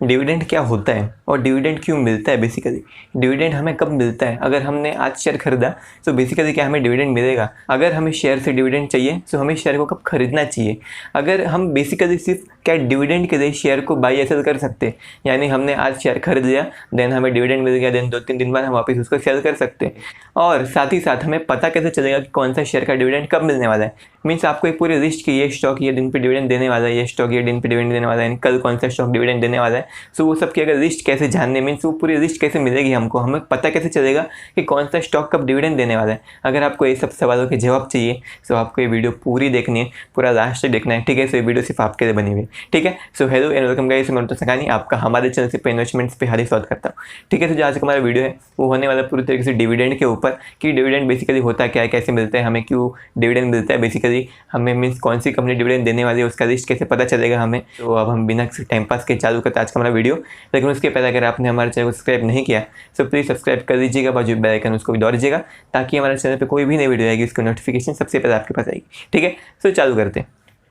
Dividend क्या होता है और डिविडेंड क्यों मिलता है। बेसिकली डिविडेंड हमें कब मिलता है, अगर हमने आज शेयर खरीदा तो बेसिकली क्या हमें डिविडेंड मिलेगा। अगर हमें शेयर से डिविडेंड चाहिए तो हमें शेयर को कब खरीदना चाहिए। अगर हम बेसिकली सिर्फ क्या डिविडेंड के लिए शेयर को बाई या सेल कर सकते हैं, यानी हमने आज शेयर खरीद लिया, देन हमें डिविडेंड मिल गया, देन 2-3 दिन बाद हम वापस उसको सेल कर सकते हैं। और साथ ही साथ हमें पता कैसे चलेगा कि कौन सा शेयर का डिविडेंड कब मिलने वाला है। मीन्स आपको एक पूरी लिस्ट की ये स्टॉक ये दिन पे डिविडेंड देने वाला है, ये स्टॉक ये दिन पे डिविडेंड देने वाला है, कल कौन सा स्टॉक डिविडेंड देने वाला है। सो वो सब की अगर लिस्ट कैसे जानने, मीन्स वो पूरी लिस्ट कैसे मिलेगी हमको, हमें पता कैसे चलेगा कि कौन सा स्टॉक कब डिविडेंड देने वाला है। अगर आपको ये सब सवालों के जवाब चाहिए तो आपको ये वीडियो पूरी देखनी है, पूरा लास्ट तक देखना है, ठीक है। सो ये वीडियो सिर्फ आपके लिए बनी हुई है, ठीक है। So hello and welcome guys, मैं सकानी आपका हमारे चैनल से इन्वेस्टमेंट्स पे हार्दिक स्वागत करता हूँ, ठीक है। तो जो आज का हमारा वीडियो है वो होने वाला पूरी तरीके से डिविडेंड के ऊपर कि डिविडेंड बेसिकली होता क्या है, कैसे मिलता है, हमें क्यों डिविडेंड मिलता है, बेसिकली हमें मीन्स कौन सी कंपनी डिविडेंड देने वाली है उसका लिस्ट कैसे पता चलेगा हमें। तो अब हम बिना टाइम पास के चालू करते आज का हमारा वीडियो। लेकिन उसके पहले अगर आपने हमारे चैनल को सब्सक्राइब नहीं किया तो प्लीज़ सब्सक्राइब कर दीजिएगा, बाजू बेल आइकन उसको भी दबा दीजिएगा ताकि हमारे चैनल पर कोई भी नई वीडियो आएगी उसकी नोटिफिकेशन सबसे पहले आपके पास आएगी, ठीक है। सो चालू करते हैं।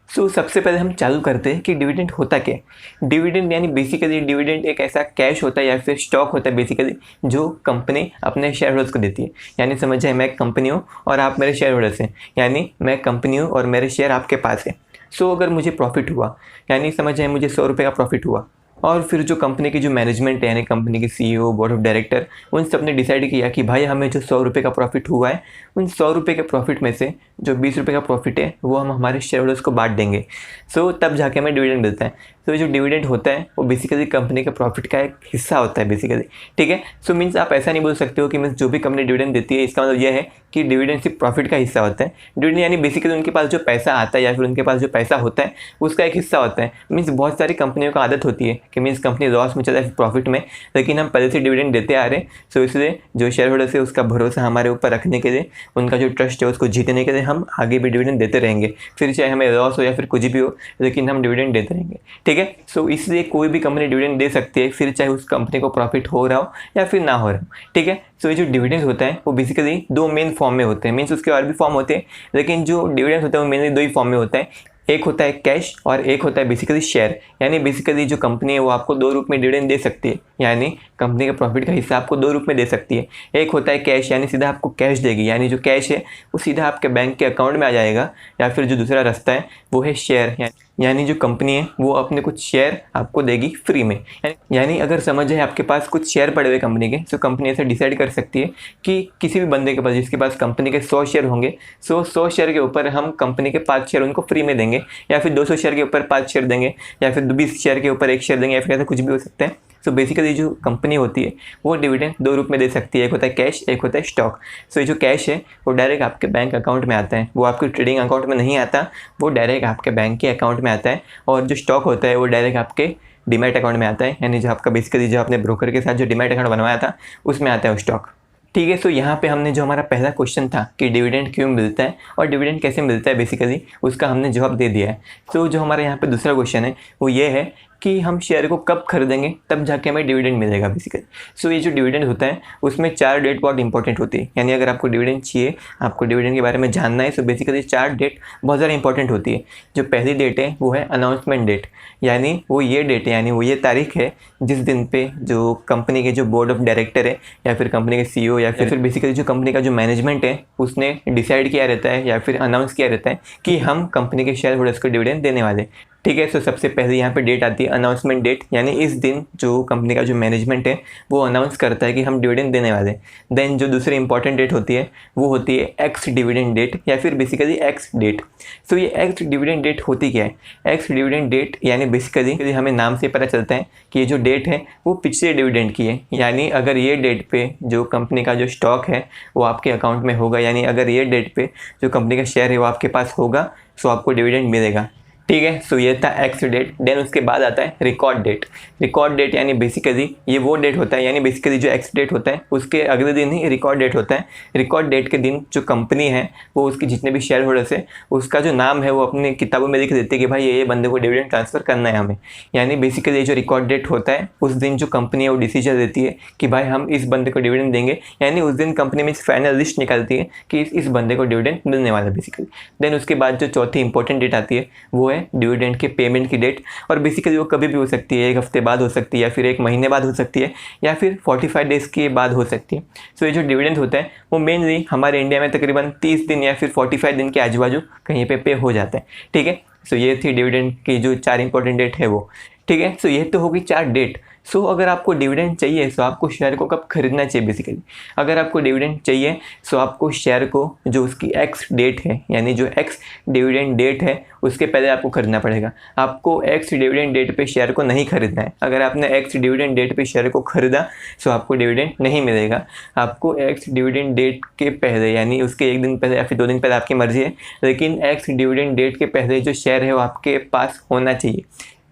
सो सबसे पहले हम चालू करते हैं कि डिविडेंड होता क्या है। डिविडेंड यानी बेसिकली डिविडेंड एक ऐसा कैश होता है या फिर स्टॉक होता है बेसिकली जो कंपनी अपने शेयर होल्डर्स को देती है। यानी समझ जाए मैं एक कंपनी हूँ और आप मेरे शेयर होल्डर्स हैं, यानी मैं कंपनी हूँ और मेरे शेयर आपके पास है। सो अगर मुझे प्रॉफिट हुआ, यानी समझ जाए मुझे 100 रुपये का प्रॉफिट हुआ, और फिर जो कंपनी की जो मैनेजमेंट है यानी कंपनी के CEO, बोर्ड ऑफ डायरेक्टर, उन सब ने डिसाइड किया कि भाई हमें जो 100 रुपये का प्रॉफिट हुआ है उन 100 रुपये के प्रॉफिट में से जो 20 रुपये का प्रॉफिट है वो हम हमारे शेयर होल्डर्स को बांट देंगे। सो तब जाके हमें डिविडेंड मिलता है। तो जो डिविडेंड होता है वो बेसिकली कंपनी के प्रॉफिट का एक हिस्सा होता है बेसिकली, ठीक है। सो मीन्स आप ऐसा नहीं बोल सकते हो कि मीन्स जो भी कंपनी डिविडेंड देती है इसका मतलब यह है कि डिविडेंड सिर्फ प्रॉफिट का हिस्सा होता है। डिविडेंड यानी बेसिकली उनके पास जो पैसा आता है या फिर उनके पास जो पैसा होता है उसका एक हिस्सा होता है। मीन्स बहुत सारी कंपनियों का आदत होती है कि मीन्स कंपनी लॉस में चला है प्रॉफिट में, लेकिन हम पहले से डिविडेंड देते आ रहे हैं। सो इसलिए जो शेयर होल्डर्स है उसका भरोसा हमारे ऊपर रखने के लिए, उनका जो ट्रस्ट है उसको जीतने के लिए हम आगे भी डिविडेंड देते रहेंगे, फिर चाहे हमें लॉस हो या फिर कुछ भी हो, लेकिन हम डिविडेंड देते रहेंगे, ठीक है। सो इसलिए कोई भी कंपनी डिविडेंड दे सकती है, फिर चाहे उस कंपनी को प्रॉफिट हो रहा हो या फिर ना हो रहा हो, ठीक है। सो ये जो डिविडेंड होता है वो बेसिकली दो मेन फॉर्म में होते हैं। मीन्स उसके और भी फॉर्म होते हैं, लेकिन जो डिविडेंड होता है वो मेनली दो ही फॉर्म में होता है। एक होता है कैश और एक होता है बेसिकली शेयर। यानी बेसिकली जो कंपनी है वो आपको दो रूप में डिविडेंड दे सकती है, यानी कंपनी के प्रॉफिट का हिस्सा आपको दो रूप में दे सकती है। एक होता है कैश, यानी सीधा आपको कैश देगी, यानी जो कैश है वो सीधा आपके बैंक के अकाउंट में आ जाएगा। या फिर जो दूसरा रास्ता है वो है शेयर, यानी जो कंपनी है वो अपने कुछ शेयर आपको देगी फ्री में। यानी अगर समझ जाए आपके पास कुछ शेयर पड़े हुए कंपनी के, तो कंपनी ऐसा डिसाइड कर सकती है कि किसी भी बंदे के पास जिसके पास कंपनी के 100 शेयर होंगे, 100 शेयर के ऊपर हम कंपनी के 5 शेयर उनको फ्री में देंगे, या फिर 200 शेयर के ऊपर 5 शेयर देंगे, या फिर 20 शेयर के ऊपर 1 शेयर देंगे, या फिर ऐसा कुछ भी हो सकता है। सो बेसिकली जो कंपनी होती है वो डिविडेंड दो रूप में दे सकती है, एक होता है कैश, एक होता है स्टॉक। सो ये जो कैश है वो डायरेक्ट आपके बैंक अकाउंट में आता है, वो आपके ट्रेडिंग अकाउंट में नहीं आता, वो डायरेक्ट आपके बैंक के अकाउंट में आता है। और जो स्टॉक होता है वो डायरेक्ट आपके डीमैट अकाउंट में आता है, यानी जो आपका बेसिकली जो आपने ब्रोकर के साथ जो डीमैट अकाउंट बनवाया था उसमें आता है वो स्टॉक, ठीक है। सो यहाँ पे हमने जो हमारा पहला क्वेश्चन था कि डिविडेंड क्यों मिलता है और डिविडेंड कैसे मिलता है बेसिकली, उसका हमने जवाब दे दिया है। सो जो हमारा यहाँ पे दूसरा क्वेश्चन है वो ये है कि हम शेयर को कब खरीदेंगे तब जाके हमें डिविडेंड मिलेगा बेसिकली। सो ये जो डिविडेंड होता है उसमें 4 डेट बहुत इंपॉर्टेंट होती है। यानी अगर आपको डिविडेंड चाहिए, आपको डिविडेंड के बारे में जानना है, सो बेसिकली 4 डेट बहुत ज़्यादा इंपॉर्टेंट होती है। जो पहली डेट है वो है अनाउंसमेंट डेट, यानी वो ये डेट है, यानी वो ये तारीख है जिस दिन पे जो कंपनी के जो बोर्ड ऑफ डायरेक्टर है या फिर कंपनी के CEO या फिर बेसिकली जो कंपनी का जो मैनेजमेंट है उसने डिसाइड किया रहता है या फिर अनाउंस किया रहता है कि हम कंपनी के शेयर होल्डर्स को डिविडेंड देने वाले, ठीक है। सो सबसे पहले यहाँ पे डेट आती है अनाउंसमेंट डेट, यानी इस दिन जो कंपनी का जो मैनेजमेंट है वो अनाउंस करता है कि हम डिविडेंड देने वाले। देन जो दूसरी इंपॉर्टेंट डेट होती है वो होती है एक्स डिविडेंड डेट या फिर बेसिकली एक्स डेट। सो ये एक्स डिविडेंड डेट होती क्या है? एक्स डिविडेंड डेट यानी बेसिकली हमें नाम से पता चलता है कि ये जो डेट है वो पिछले डिविडेंड की है। यानी अगर ये डेट पे जो कंपनी का जो स्टॉक है वो आपके अकाउंट में होगा, यानी अगर ये डेट पे जो कंपनी का शेयर है वो आपके पास होगा, सो आपको डिविडेंड मिलेगा, ठीक है। सो ये था एक्स डेट। देन उसके बाद आता है रिकॉर्ड डेट। रिकॉर्ड डेट यानी बेसिकली ये वो डेट होता है, यानी बेसिकली जो एक्स डेट होता है उसके अगले दिन ही रिकॉर्ड डेट होता है। रिकॉर्ड डेट के दिन जो कंपनी है वो उसके जितने भी शेयर होल्डर्स है उसका जो नाम है वो अपनी किताबों में लिख देते हैं कि भाई ये बंदे को डिविडेंड ट्रांसफ़र करना है हमें। यानी बेसिकली जो रिकॉर्ड डेट होता है उस दिन जो कंपनी है वो डिसीजन देती है कि भाई हम इस बंदे को डिविडेंड देंगे, यानी उस दिन कंपनी में फाइनल लिस्ट निकालती है कि इस बंदे को डिविडेंड मिलने वाला है बेसिकली। देन उसके बाद जो चौथी इंपॉर्टेंट डेट आती है वो है है डिविडेंड के पेमेंट की डेट, और बेसिकली वो कभी भी हो सकती है, 1 हफ्ते बाद हो सकती है, या फिर 1 महीने बाद हो सकती है, या फिर 45 डेज़ के बाद हो सकती है। सो ये जो डिविडेंड होता है वो मेनली हमारे इंडिया में तकरीबन 30 दिन या फिर 45 दिन के आजू बाजू कहीं पे हो जाता है, ठीक है। सो ये थी डिविडेंड की जो 4 इंपॉर्टेंट डेट है वो, ठीक है। सो ये तो होगी 4 डेट। सो अगर आपको डिविडेंड चाहिए तो आपको शेयर को कब खरीदना चाहिए बेसिकली। अगर आपको डिविडेंड चाहिए तो आपको शेयर को जो उसकी एक्स डेट है, यानी जो एक्स डिविडेंड डेट है उसके पहले आपको खरीदना पड़ेगा। आपको एक्स डिविडेंड डेट पे शेयर को नहीं खरीदना है। अगर आपने एक्स डिविडेंड डेट पे शेयर को खरीदा तो आपको डिविडेंड नहीं मिलेगा। आपको एक्स डिविडेंड डेट के पहले, यानी उसके 1 दिन पहले या फिर 2 दिन पहले, आपकी मर्जी है, लेकिन एक्स डिविडेंड डेट के पहले जो शेयर है वो आपके पास होना चाहिए,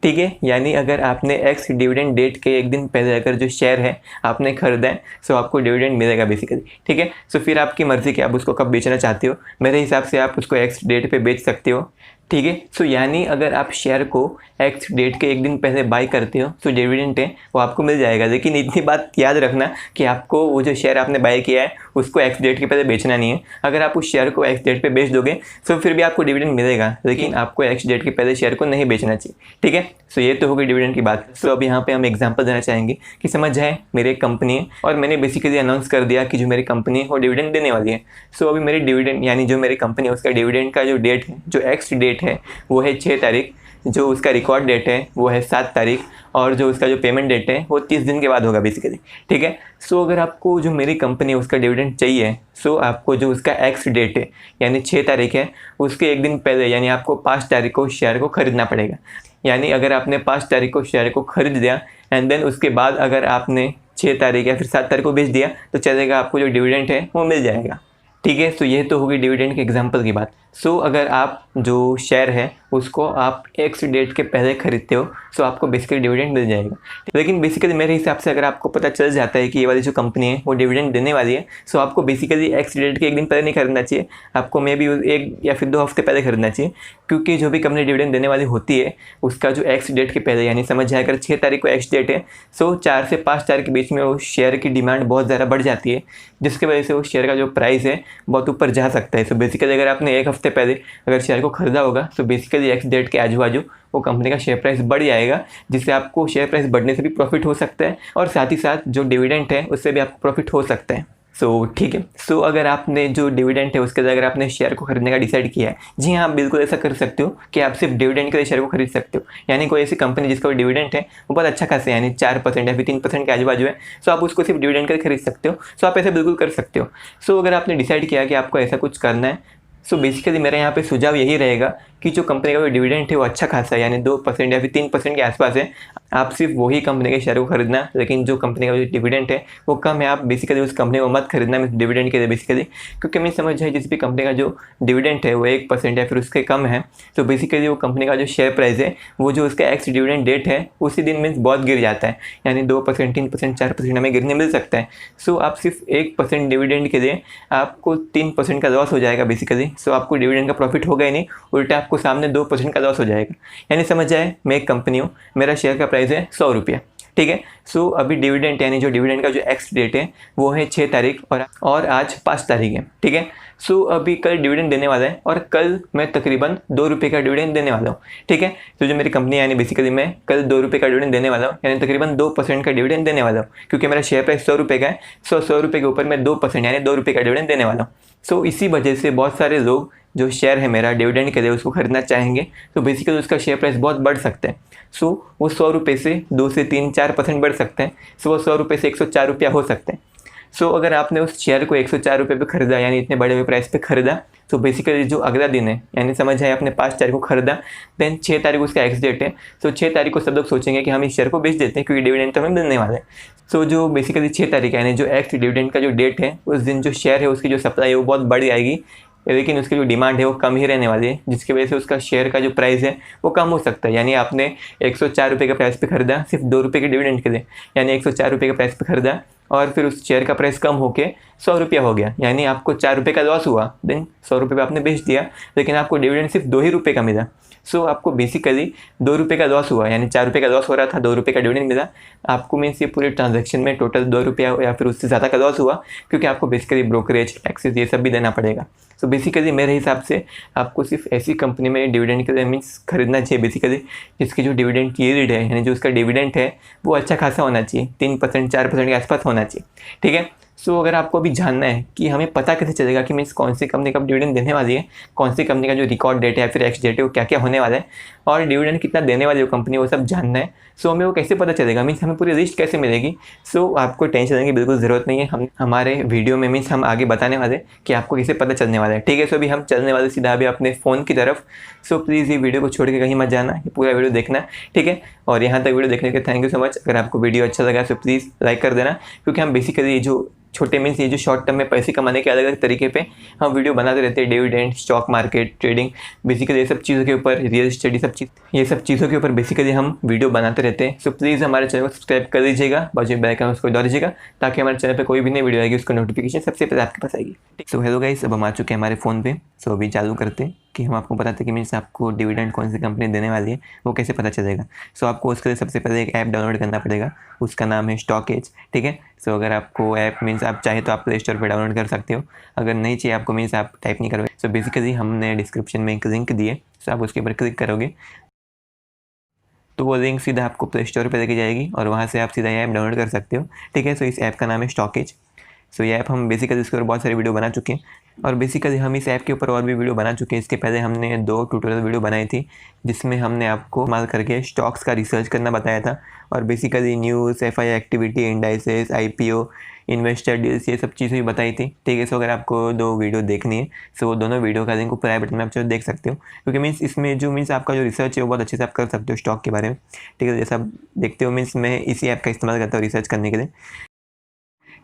ठीक है। यानी अगर आपने एक्स डिविडेंड डेट के 1 दिन पहले अगर जो शेयर है आपने खरीदा है तो आपको डिविडेंड मिलेगा बेसिकली, ठीक है। सो फिर आपकी मर्ज़ी कि आप उसको कब बेचना चाहते हो। मेरे हिसाब से आप उसको एक्स डेट पे बेच सकते हो, ठीक है। सो यानी अगर आप शेयर को एक्स डेट के 1 दिन पहले बाई करते हो तो डिविडेंड है वो आपको मिल जाएगा। लेकिन इतनी बात याद रखना कि आपको वो जो शेयर आपने बाई किया है उसको एक्स डेट के पहले बेचना नहीं है। अगर आप उस शेयर को एक्स डेट पे बेच दोगे तो फिर भी आपको डिविडेंड मिलेगा, लेकिन आपको एक्स डेट के पहले शेयर को नहीं बेचना चाहिए, ठीक है। सो ये तो होगी डिविडेंड की बात। सो अब यहाँ पे हम एग्जांपल देना चाहेंगे कि समझ जाए मेरी एक कंपनी है और मैंने बेसिकली अनाउंस कर दिया कि जो मेरी कंपनी है वो डिविडेंड देने वाली है। सो अभी मेरी डिविडेंड, यानी जो मेरी कंपनी है उसका डिविडेंड का जो डेट है, जो एक्स डेट है वो है 6 तारीख, जो उसका रिकॉर्ड डेट है वो है 7 तारीख, और जो उसका जो पेमेंट डेट है वो 30 दिन के बाद होगा बेसिकली, ठीक है। सो अगर आपको जो मेरी कंपनी है उसका डिविडेंड चाहिए, सो आपको जो उसका एक्स डेट है यानी 6 तारीख है उसके 1 दिन पहले, यानी आपको 5 तारीख को शेयर को खरीदना पड़ेगा। यानी अगर आपने 5 तारीख को शेयर को खरीद दिया एंड देन उसके बाद अगर आपने 6 तारीख या फिर 7 तारीख को बेच दिया तो चलेगा, आपको जो डिविडेंड है वो मिल जाएगा, ठीक है। सो ये तो होगी डिविडेंड के एग्जांपल की बात। सो अगर आप जो शेयर है उसको आप एक्स डेट के पहले खरीदते हो तो आपको बेसिकली डिविडेंड मिल जाएगा। लेकिन बेसिकली मेरे हिसाब से अगर आपको पता चल जाता है कि ये वाली जो कंपनी है वो डिविडेंड देने वाली है, सो आपको बेसिकली एक्स डेट के 1 दिन पहले नहीं खरीदना चाहिए, आपको मे बी 1 या फिर 2 हफ्ते पहले खरीदना चाहिए। क्योंकि जो भी कंपनी डिविडेंड देने वाली होती है उसका जो एक्स डेट के पहले, यानी समझ जाए अगर 6 तारीख को एक्स डेट है, सो 4 से 5 तारीख के बीच में उस शेयर की डिमांड बहुत ज़्यादा बढ़ जाती है, जिसकी वजह से उस शेयर का जो प्राइस है बहुत ऊपर जा सकता है। सो बेसिकली अगर आपने 1 हफ्ते पहले अगर शेयर को खरीदा होगा तो बेसिकली एक्स डेट के आजू बाजू वो कंपनी का शेयर प्राइस बढ़ जाएगा, जिससे आपको शेयर प्राइस बढ़ने से भी प्रॉफिट हो सकता है और साथ ही साथ जो डिविडेंड है उससे भी आपको प्रॉफिट हो सकता है। सो ठीक है। सो अगर आपने जो डिविडेंड है उसके लिए अगर आपने शेयर को खरीदने का डिसाइड किया है, जी हाँ, बिल्कुल ऐसा कर सकते हो कि आप सिर्फ डिविडेंड के लिए शेयर को खरीद सकते हो। यानी कोई ऐसी कंपनी जिसका डिविडेंड है वो बहुत अच्छा खासा है, यानी 4% या फिर 3% के आजू बाजू है, सो आप उसको सिर्फ डिविडेंड के लिए खरीद सकते हो। सो आप ऐसे बिल्कुल कर सकते हो। सो अगर आपने डिसाइड किया कि आपको ऐसा कुछ करना है, सो बेसिकली मेरा यहाँ पे सुझाव यही रहेगा कि जो कंपनी का जो डिविडेंड है वो अच्छा खासा है, यानी 2% या फिर 3% के आसपास है, आप सिर्फ वही कंपनी के शेयर को खरीदना। लेकिन जो कंपनी का जो डिविडेंड है वो कम है, आप बेसिकली उस कंपनी को मत खरीदना डिविडेंड के लिए बेसिकली, क्योंकि मैं समझ जाए जिस भी कंपनी का जो डिविडेंड है वो 1% या फिर उसके कम है, तो बेसिकली वो कंपनी का जो शेयर प्राइस है वो जो उसका एक्स डिविडेंड डेट है उसी दिन मीन्स बहुत गिर जाता है, यानी 2%, 3%, 4% हमें गिरने मिल सकता है। सो आप सिर्फ 1% डिविडेंड के लिए आपको 3% का लॉस हो जाएगा बेसिकली। सो आपको डिविडेंड का प्रॉफिट होगा ही नहीं, उल्टा आपको सामने 2% का लॉस हो जाएगा। यानी समझ जाए मैं एक कंपनी हूँ, मेरा शेयर का प्राइस है 100 रुपये, ठीक है। सो अभी डिविडेंड, यानी जो डिविडेंड का जो एक्स डेट है वो है 6 तारीख और आज 5 तारीख है, ठीक है। सो अभी कल डिविडेंड देने वाला है और कल मैं तकरीबन 2 रुपये का डिविडेंड देने वाला हूँ, ठीक है। तो जो मेरी कंपनी है, यानी बेसिकली मैं कल 2 रुपये का डिविडेंड देने वाला हूँ, यानी तकरीबन 2% का डिविडेंड देने वाला हूँ, क्योंकि मेरा शेयर प्राइस 100 रुपये का है। 100 रुपये के ऊपर मैं 2% यानी 2 रुपये का डिविडेंड देने वाला हूँ। सो इसी वजह से बहुत सारे लोग जो शेयर है मेरा डिविडेंड के लिए उसको खरीदना चाहेंगे, तो बेसिकली उसका शेयर प्राइस बहुत बढ़ सकता है। सो वो 100 रुपये से 2 से 3-4% बढ़ सकते हैं। सो वो 100 रुपये से 104 रुपया हो सकते हैं। सो अगर आपने उस शेयर को 104 रुपये पे खरीदा, यानी इतने बड़े हुए प्राइस पे खरीदा, तो बेसिकली जो अगला दिन है, यानी समझ जाए आपने 5 तारीख को खरीदा, देन 6 तारीख उसका एक्स डेट है, तो 6 तारीख को सब लोग सोचेंगे कि हम इस शेयर को बेच देते हैं क्योंकि डिविडेंड तो हमें मिलने वाला है। सो जो बेसिकली 6 तारीख है, यानी जो एक्स डिविडेंड का जो डेट है, उस दिन जो शेयर है उसकी जो सप्लाई है वो बहुत बढ़ जाएगी, लेकिन उसकी जो डिमांड है वो कम ही रहने वाली है, जिसकी वजह से उसका शेयर का जो प्राइस है वो कम हो सकता है। यानी आपने 104 रुपये के प्राइस पे खरीदा सिर्फ 2 रुपये के डिविडेंड के लिए, यानी 104 रुपये के प्राइस पे खरीदा और फिर उस शेयर का प्राइस कम होके 100 रुपया हो गया, यानी आपको 4 रुपये का लॉस हुआ, देन 100 रुपये पे आपने बेच दिया, लेकिन आपको डिविडेंड सिर्फ 2 ही रुपये का मिला। सो आपको बेसिकली 2 रुपये का लॉस हुआ, यानी 4 रुपये का लॉस हो रहा था, 2 रुपये का डिविडेंड मिला आपको। मीन्स ये पूरे ट्रांजैक्शन में टोटल 2 रुपया या फिर उससे ज़्यादा का लॉस हुआ, क्योंकि आपको बेसिकली ब्रोकरेज, टैक्सेस ये सब भी देना पड़ेगा। सो बेसिकली मेरे हिसाब से आपको सिर्फ ऐसी कंपनी में डिविडेंड के लिए मीन्स खरीदना चाहिए बेसिकली जिसकी जो डिविडेंड यील्ड है, यानी जो उसका डिविडेंड है वो अच्छा खासा होना चाहिए, 3% 4% के आसपास होना चाहिए, ठीक है। सो अगर आपको अभी जानना है कि हमें पता कैसे चलेगा कि मीन्स कौन सी कंपनी कब डिविडेंड देने वाली है, कौन सी कंपनी का जो रिकॉर्ड डेट है या फिर एक्स डेट है वो क्या क्या होने वाला है, और डिविडेंड कितना देने वाली है वो कंपनी, वो सब जानना है। सो हमें वो कैसे पता चलेगा, मीन्स हमें पूरी लिस्ट कैसे मिलेगी। सो आपको टेंशन लेने की बिल्कुल ज़रूरत नहीं है, हम हमारे वीडियो में मीन्स हम आगे बताने वाले कि आपको कैसे पता चलने वाला है, ठीक है। सो अभी हम चलने वाले सीधा अभी अपने फ़ोन की तरफ। सो प्लीज़ ये वीडियो को छोड़ के कहीं मत जाना, ये पूरा वीडियो देखना, ठीक है। और यहाँ तक वीडियो देखने के थैंक यू सो मच। अगर आपको वीडियो अच्छा लगा तो प्लीज़ लाइक कर देना, क्योंकि हम बेसिकली ये जो छोटे मीन्स ये जो शॉर्ट टर्म में पैसे कमाने के अलग अलग तरीके पे हम वीडियो बनाते रहते हैं, dividend, stock market, trading, basically ये सब चीज़ों के ऊपर, रियल एस्टेट, ये सब चीज़ों के ऊपर बेसिकली हम वीडियो बनाते रहते हैं। सो प्लीज़ हमारे चैनल को सब्सक्राइब कर लीजिएगा, बाजू बेल आइकन उसको दबा दीजिएगा, ताकि हमारे चैनल पे कोई भी नई वीडियो आएगी उसका नोटिफिकेशन सबसे पहले आपके पास आएगी। सो हेलो गाइस, अब हम आ चुके हैं हमारे फ़ोन पे। सो अभी चालू करते हैं कि हम आपको बताते हैं कि मीन्स आपको डिविडेंड कौन सी कंपनी देने वाली है वो कैसे पता चलेगा। सो आपको उसके लिए सबसे पहले एक ऐप डाउनलोड करना पड़ेगा, उसका नाम है स्टॉकेज, ठीक है। सो अगर आपको ऐप मीन्स आप चाहे तो आप प्ले स्टोर पर डाउनलोड कर सकते हो, अगर नहीं चाहिए आपको मीन्स आप टाइप नहीं करोगे। सो बेसिकली हमने डिस्क्रिप्शन में एक लिंक दिए, सो आप उसके ऊपर क्लिक करोगे तो वो लिंक सीधा आपको प्ले स्टोर पर लेके जाएगी और वहाँ से आप सीधा ये ऐप डाउनलोड कर सकते हो, ठीक है। सो इस ऐप का नाम है स्टॉकेज। सो ये ऐप हम बेसिकली इसके ऊपर बहुत सारी वीडियो बना चुके हैं, और बेसिकली हम इस ऐप के ऊपर और भी वीडियो बना चुके हैं। इसके पहले हमने 2 ट्यूटोरियल वीडियो बनाई थी जिसमें हमने आपको इस्तेमाल करके स्टॉक्स का रिसर्च करना बताया था, और basically news, FI activity, indices, IPO, investor deals, ये सब चीज़ें भी बताई थी, ठीक है। सो अगर आपको 2 वीडियो देखनी है सो वो दोनों वीडियो का लिंक ऊपर आई बटन में आप चलो देख सकते हो, क्योंकि मीन्स इसमें जो मीन्स आपका जो रिसर्च है वो बहुत अच्छे से आप कर सकते हो स्टॉक के बारे में, ठीक है। जैसा आप देखते हो मीन्स मैं इसी ऐप का इस्तेमाल करता हूँ रिसर्च करने के लिए,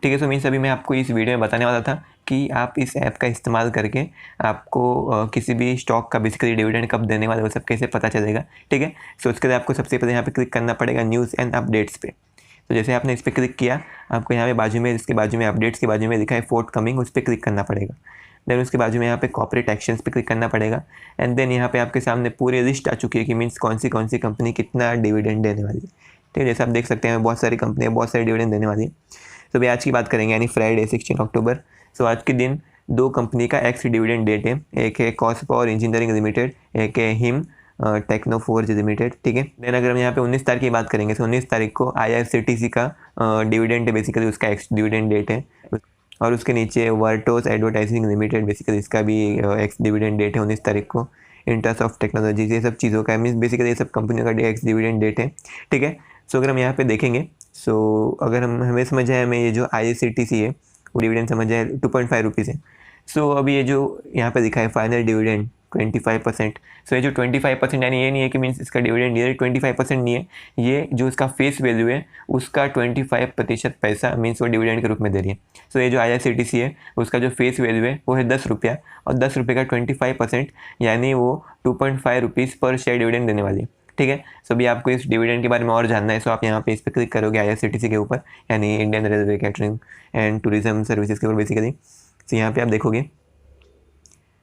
ठीक है। सो मीन्स अभी मैं आपको इस वीडियो में बताने वाला था कि आप इस ऐप का इस्तेमाल करके आपको किसी भी स्टॉक का बेसिकली डिविडेंड कब देने वाले वो सब कैसे पता चलेगा, ठीक है। सो उसके लिए आपको सबसे पहले यहाँ पे क्लिक करना पड़ेगा न्यूज़ एंड अपडेट्स पे। तो जैसे आपने इस पर क्लिक किया, आपको यहाँ पे बाजू में, इसके बाजू में अपडेट्स के बाजू में लिखा है फोर्थ कमिंग, उस पर क्लिक करना पड़ेगा। देन उसके बाजू में यहाँ पे कॉर्पोरेट एक्शंस पे क्लिक करना पड़ेगा, एंड देन यहाँ पे आपके सामने पूरी लिस्ट आ चुकी है कि मीन्स कौन सी कंपनी कितना डिविडेंड देने वाली है, ठीक है। जैसे आप देख सकते हैं बहुत सारी कंपनियाँ बहुत सारे डिविडेंड देने वाली है। तो अभी आज की बात करेंगे, यानी फ्राइडे 16 अक्टूबर। सो आज के दिन 2 कंपनी का एक्स डिविडेंड डेट है, एक है कॉस पावर इंजीनियरिंग लिमिटेड, एक है हिम टेक्नोफोर्ज लिमिटेड, ठीक है। देन अगर हम यहाँ पे 19 तारीख की बात करेंगे तो 19 तारीख को IRCTC का डिविडेंड है, बेसिकली उसका एक्स डिविडेंड डेट है। और उसके नीचे वर्टोस एडवर्टाइजिंग लिमिटेड, बेसिकली इसका भी एक्स डिविडेंड डेट है 19 तारीख को। इंटरसॉफ्ट टेक्नोलॉजीज, ये सब चीज़ों का मीन्स बेसिकली ये सब कंपनियों का एक्स डिविडेंड डेट है, ठीक है। सो अगर हम यहाँ पे देखेंगे, सो अगर हमें समझ आए, हमें ये जो IRCTC है वो डिविडेंड समझ आए 2.5 रुपीज़ है। सो अभी ये जो यहाँ पे दिखा है फाइनल डिविडेंड 25%। सो ये जो 25%, यानी ये नहीं है कि मीन्स इसका डिविडेंड ये 25% नहीं है, ये जो इसका फेस वैल्यू है उसका 25% पैसा मीन्स वो डिविडेंड के रूप में दे रही है। सो ये जो IRCTC है उसका जो फेस वैल्यू है वो है 10 रुपया, और 10 रुपये का 25% यानी वो 2.5 रुपीज़ पर शेयर डिविडेंड देने वाली है, ठीक है। सो अभी आपको इस डिविडेंड के बारे में और जानना है, सो आप यहाँ पे इस पर क्लिक करोगे IRCTC के ऊपर, यानी Indian railway catering and tourism services के ऊपर बेसिकली। तो यहाँ पे आप देखोगे,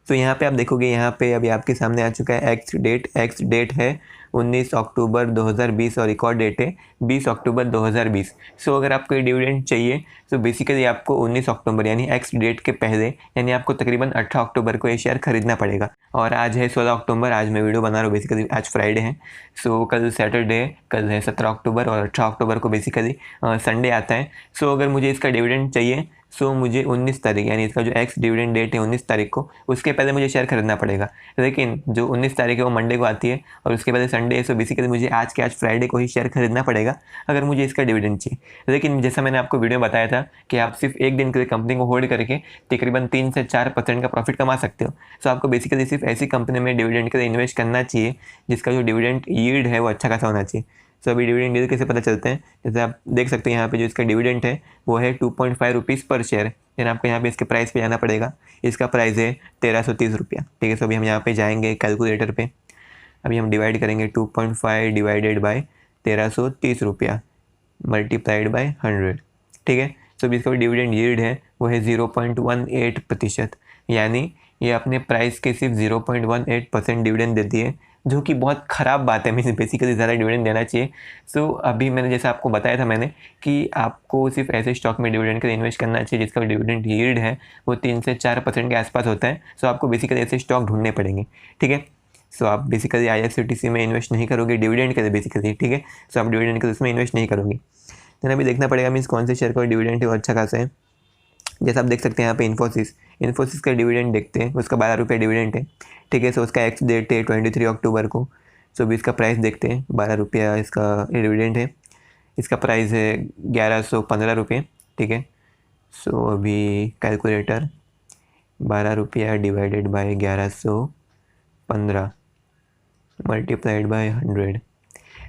तो यहाँ पे आप देखोगे, यहाँ पे अभी आपके सामने आ चुका है एक्स डेट है 19 अक्टूबर 2020 और रिकॉर्ड डेट है 20 अक्टूबर 2020। सो अगर आपको ये डिविडेंड चाहिए तो बेसिकली आपको 19 अक्टूबर यानी एक्स डेट के पहले, यानी आपको तकरीबन 18 अक्टूबर को ये शेयर खरीदना पड़ेगा। और आज है 16 अक्टूबर, आज मैं वीडियो बना रहा हूँ, बेसिकली आज फ्राइडे है। सो कल सैटरडे, कल है 17 अक्टूबर, और 18 अक्टूबर को बेसिकली संडे आता है। सो अगर मुझे इसका डिविडेंड चाहिए सो मुझे 19 तारीख, यानी इसका जो एक्स डिविडेंड डेट है 19 तारीख को, उसके पहले मुझे शेयर खरीदना पड़ेगा। लेकिन जो 19 तारीख है वो मंडे को आती है और उसके पहले संडे है, सो बेसिकली मुझे आज फ्राइडे को ही शेयर खरीदना पड़ेगा अगर मुझे इसका डिविडेंड चाहिए। लेकिन जैसा मैंने आपको वीडियो में बताया था कि आप सिर्फ एक दिन के लिए कंपनी को होल्ड करके तकरीबन 3 से 4% का प्रॉफिट कमा सकते हो। सो आपको बेसिकली सिर्फ ऐसी कंपनी में डिविडेंड के लिए इन्वेस्ट करना चाहिए जिसका जो डिविडेंड यील्ड है वो अच्छा खासा होना चाहिए। सो अभी डिविडेंड यील्ड कैसे पता चलते हैं, जैसे आप देख सकते हैं यहाँ पे जो इसका डिविडेंड है वो है 2.5 रुपीज़ पर शेयर। यानी आपको यहाँ पे इसके प्राइस पे जाना पड़ेगा, इसका प्राइस है 1330 रुपया, ठीक है। सो अभी हम यहाँ पे जाएंगे कैलकुलेटर पे, अभी हम डिवाइड करेंगे 2.5 डिवाइडेड बाय 1330 रुपया मल्टीप्लाइड बाय 100, ठीक है। सो अभी इसका डिविडेंड यील्ड है वो है 0.18%, यानी ये अपने प्राइस के सिर्फ 0.18% डिविडेंड देती है, जो कि बहुत ख़राब बात है। मीन्स बेसिकली ज़्यादा डिविडेंड देना चाहिए। सो अभी मैंने जैसा आपको बताया था मैंने कि आपको सिर्फ ऐसे स्टॉक में डिविडेंड के लिए इन्वेस्ट करना चाहिए जिसका डिविडेंड यील्ड है वो 3 से 4% के आसपास होता है। सो आपको बेसिकली ऐसे स्टॉक ढूंढने पड़ेंगे, ठीक है। सो आप बेसिकली IRCTC में इन्वेस्ट नहीं करोगे डिविडेंड के लिए बेसिकली, ठीक है। सो आप डिविडेंड के लिए उसमें इन्वेस्ट नहीं करोगे। देन अभी देखना पड़ेगा मीन्स कौन से शेयर का डिविडेंड है वो अच्छा खासा है। जैसे आप देख सकते हैं यहाँ पे इन्फोसिस का डिविडेंड देखते हैं, उसका 12 रुपये डिविडेंड है, ठीक है। सो उसका एक्स डेट है 23 अक्टूबर को। सो अभी इसका प्राइस देखते हैं, 12 रुपया इसका डिविडेंड है। इसका प्राइस है 1115 रुपये, ठीक है। सो अभी कैलकुलेटर 12 रुपया डिवाइडेड बाय 1115 मल्टीप्लाइड बाय 100,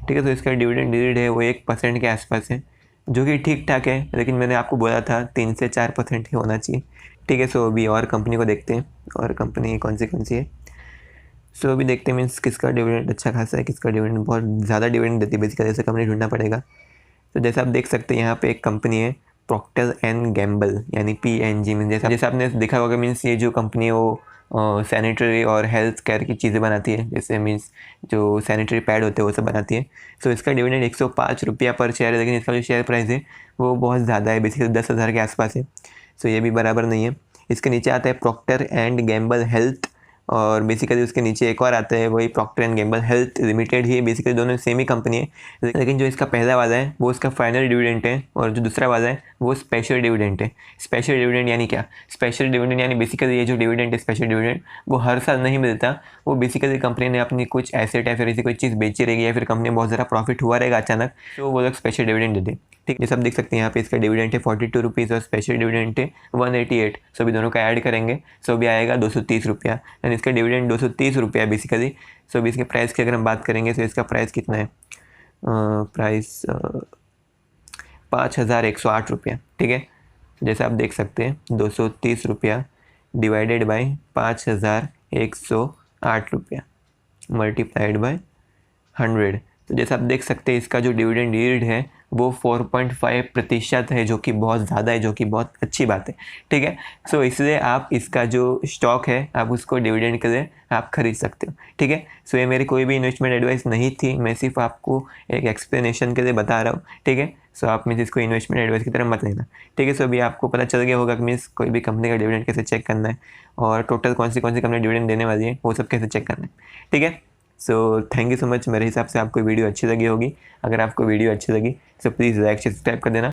ठीक है। तो इसका डिविडेंड यील्ड है वो 1% के आसपास है, जो कि ठीक ठाक है, लेकिन मैंने आपको बोला था 3 से 4% ही होना चाहिए, ठीक है। सो अभी और कंपनी को देखते हैं, और कंपनी कौन सी है। सो अभी देखते हैं मीन्स किसका डिविडेंड अच्छा खासा है, किसका डिविडेंड बहुत ज़्यादा डिविडेंड देती है, बेसिकली ऐसे कंपनी ढूंढना पड़ेगा। तो जैसे आप देख सकते हैं यहाँ पे एक कंपनी है प्रॉक्टर एंड गैम्बल, यानी PNG। मीन्स जैसे आपने देखा होगा मीन्स ये जो कंपनी है वो सैनिटरी और हेल्थ केयर की चीज़ें बनाती है, जैसे मीन्स जो सैनिटरी पैड होते हैं वो सब बनाती है। सो इसका डिविडेंड 105 रुपया पर शेयर है, लेकिन इसका जो शेयर प्राइस है वो बहुत ज़्यादा है, बेसिकली 10,000 के आसपास है। सो ये भी बराबर नहीं है। इसके नीचे आता है प्रॉक्टर एंड गैम्बल हेल्थ, और बेसिकली उसके नीचे एक और आता है वही Procter and Gamble health limited ही है। बेसिकली दोनों सेम ही कंपनी है, लेकिन जो इसका पहला वाला है वो इसका फाइनल डिविडेंड है, और जो दूसरा वाला है वो स्पेशल डिविडेंड है। स्पेशल डिविडेंड यानी क्या? स्पेशल डिविडेंड यानी बेसिकली ये जो डिविडेंड है स्पेशल डिविडेंड वो हर साल नहीं मिलता। वो बेसिकली कंपनी ने अपनी कुछ एसेट या फिर ऐसी कोई चीज़ बेची रहेगी, या फिर कंपनी में बहुत ज़्यादा प्रॉफिट हुआ रहेगा अचानक, तो वो लोग स्पेशल डिविडेंड देते हैं, ठीक है। जैसे आप देख सकते हैं यहाँ पे इसका डिविडेंड है 42 रुपीज़ और स्पेशल डिविडेंड है 188। सो अभी दोनों का ऐड करेंगे सो भी आएगा 230 रुपया, यानी इसका डिविडेंड 230 रुपया बेसिकली। सो अभी इसके प्राइस की अगर हम बात करेंगे तो इसका प्राइस कितना है, प्राइस 5,108 रुपया, ठीक है। जैसे आप देख सकते हैं 230 रुपया डिवाइडेड बाई 5,108 रुपया मल्टीप्लाइड बाय 100। तो जैसे आप देख सकते हैं इसका जो डिविडेंड यील्ड है वो 4.5% है, जो कि बहुत ज़्यादा है, जो कि बहुत अच्छी बात है, ठीक है। सो इसलिए आप इसका जो स्टॉक है आप उसको डिविडेंड के लिए आप खरीद सकते हो, ठीक है। सो ये मेरी कोई भी इन्वेस्टमेंट एडवाइस नहीं थी, मैं सिर्फ आपको एक एक्सप्लेनेशन के लिए बता रहा हूँ, ठीक है। सो आप मीन्स इसको इन्वेस्टमेंट एडवाइस की तरह मत लेना, ठीक है। सो अभी आपको पता चल गया होगा कि मीन्स कोई भी कंपनी का डिविडेंड कैसे चेक करना है, और टोटल कौन सी कंपनी डिविडेंड देने वाली है वो सब कैसे चेक करना है, ठीक है। So thank you so much. मेरे हिसाब से आपको वीडियो अच्छी लगी होगी। अगर आपको वीडियो अच्छी लगी तो प्लीज़ लाइक सब्सक्राइब कर देना।